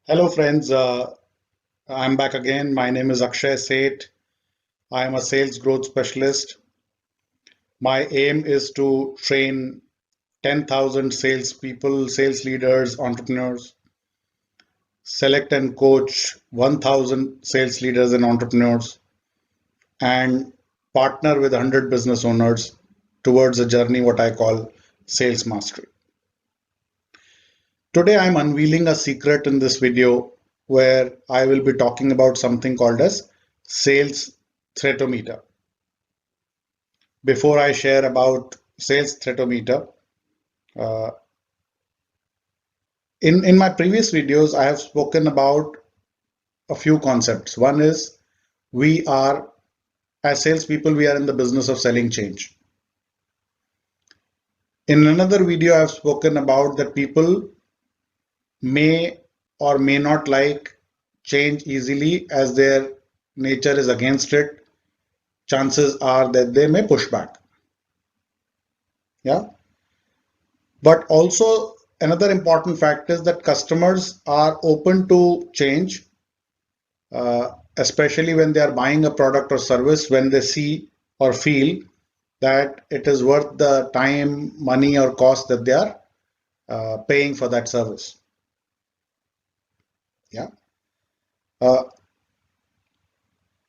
Hello, friends. I'm back again. My name is Akshay Seth. I am a sales growth specialist. My aim is to train 10,000 sales people, sales leaders, entrepreneurs, select and coach 1,000 sales leaders and entrepreneurs, and partner with 100 business owners towards a journey what I call sales mastery. Today, I'm unveiling a secret in this video where I will be talking about something called as sales threatometer. Before I share about sales threatometer, uh, in my previous videos, I have spoken about a few concepts. One is we are, as salespeople, we are in the business of selling change. In another video, I have spoken about that people may or may not like change easily as their nature is against it. Chances are that they may push back. Yeah. But also another important fact is that customers are open to change, especially when they are buying a product or service, when they see or feel that it is worth the time, money, or cost that they are paying for that service. Yeah. Uh,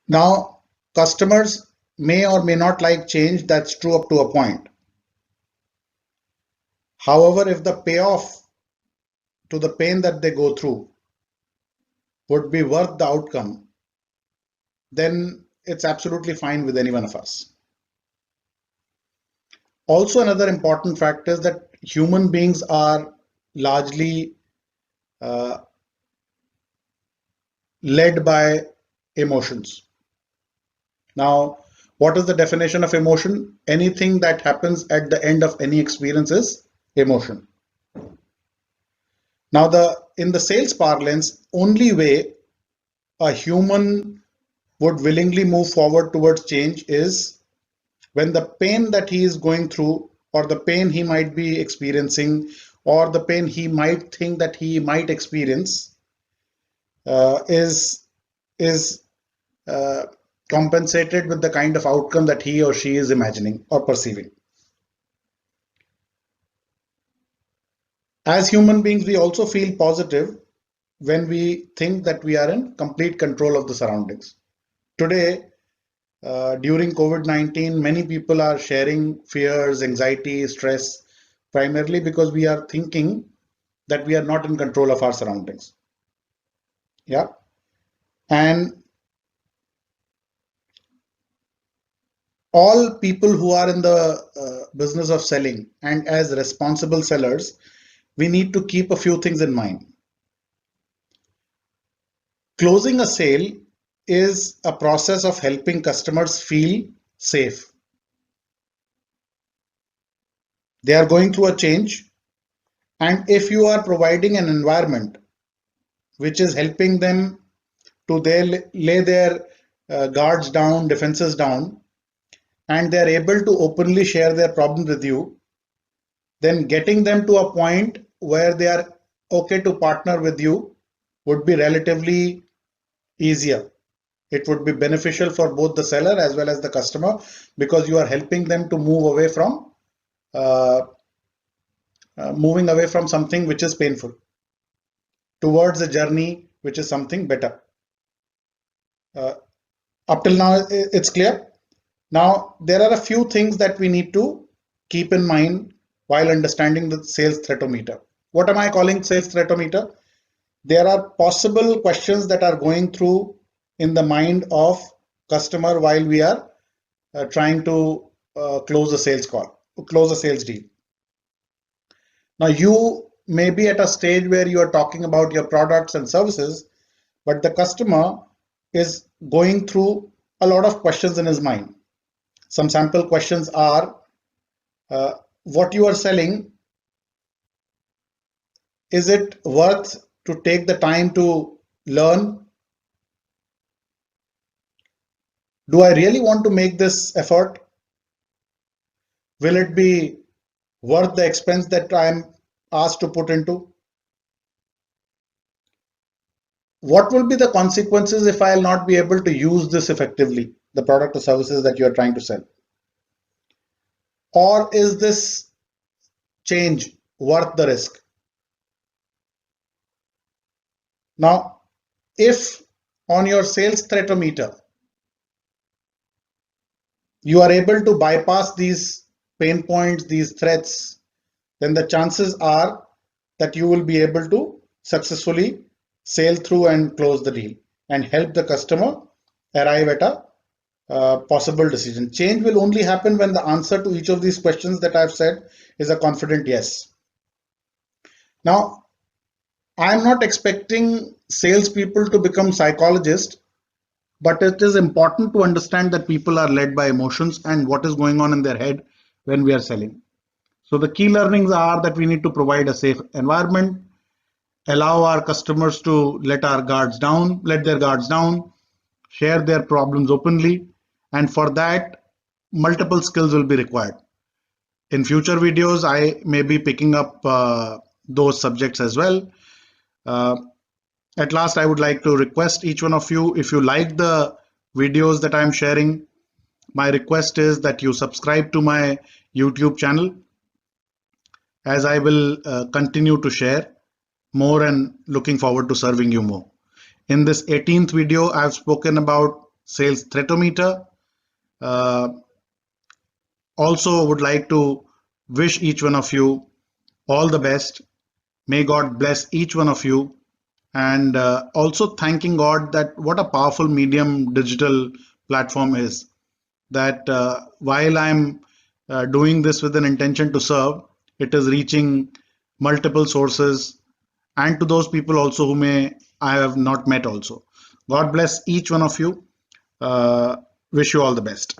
Now, customers may or may not like change. That's true up to a point. However, if the payoff to the pain that they go through would be worth the outcome, then it's absolutely fine with any one of us. Also, another important fact is that human beings are largely uh, led by emotions. Now, what is the definition of emotion? Anything that happens at the end of any experience is emotion. Now, the in the sales parlance, only way a human would willingly move forward towards change is when the pain that he is going through, or the pain he might be experiencing, or the pain he might think that he might experience, is uh, compensated with the kind of outcome that he or she is imagining or perceiving. As human beings, we also feel positive when we think that we are in complete control of the surroundings. Today, during COVID-19, many people are sharing fears, anxiety, stress, primarily because we are thinking that we are not in control of our surroundings. Yeah. And all people who are in the business of selling and as responsible sellers, we need to keep a few things in mind. Closing a sale is a process of helping customers feel safe. They are going through a change, and if you are providing an environment which is helping them to lay their guards down, defenses down, and they are able to openly share their problems with you, then getting them to a point where they are okay to partner with you would be relatively easier. It would be beneficial for both the seller as well as the customer because you are helping them to uh, moving away from something which is painful towards a journey which is something better. Uh, Up till now, it's clear. Now, there are a few things that we need to keep in mind while understanding the sales threatometer. What am I calling sales threatometer? There are possible questions that are going through in the mind of customer while we are trying to close a sales call, close a sales deal. Now, you may be at a stage where you are talking about your products and services, but the customer is going through a lot of questions in his mind. Some sample questions are uh, what you are selling, is it worth to take the time to learn? Do I really want to make this effort? Will it be worth the expense that I'm asked to put into? what will be the consequences if I'll not be able to use this effectively, the product or services that you're trying to sell? Or is this change worth the risk? Now, if on your sales threatometer, you are able to bypass these pain points, these threats, then the chances are that you will be able to successfully sail through and close the deal and help the customer arrive at a possible decision. Change will only happen when the answer to each of these questions that I've said is a confident yes. Now, I'm not expecting salespeople to become psychologists, but it is important to understand that people are led by emotions and what is going on in their head when we are selling. So the key learnings are that we need to provide a safe environment, allow our customers to let their guards down, share their problems openly, and for that, multiple skills will be required. In future videos, I may be picking up those subjects as well. Uh, at last, I would like to request each one of you, if you like the videos that I'm sharing, my request is that you subscribe to my YouTube channel, as I will continue to share more and looking forward to serving you more. In this 18th video, I've spoken about sales threatometer. Uh, Also, would like to wish each one of you all the best. May God bless each one of you. And also thanking God that what a powerful medium digital platform is. That while I'm doing this with an intention to serve, it is reaching multiple sources and to those people also who may I have not met also. God bless each one of you. Uh, Wish you all the best.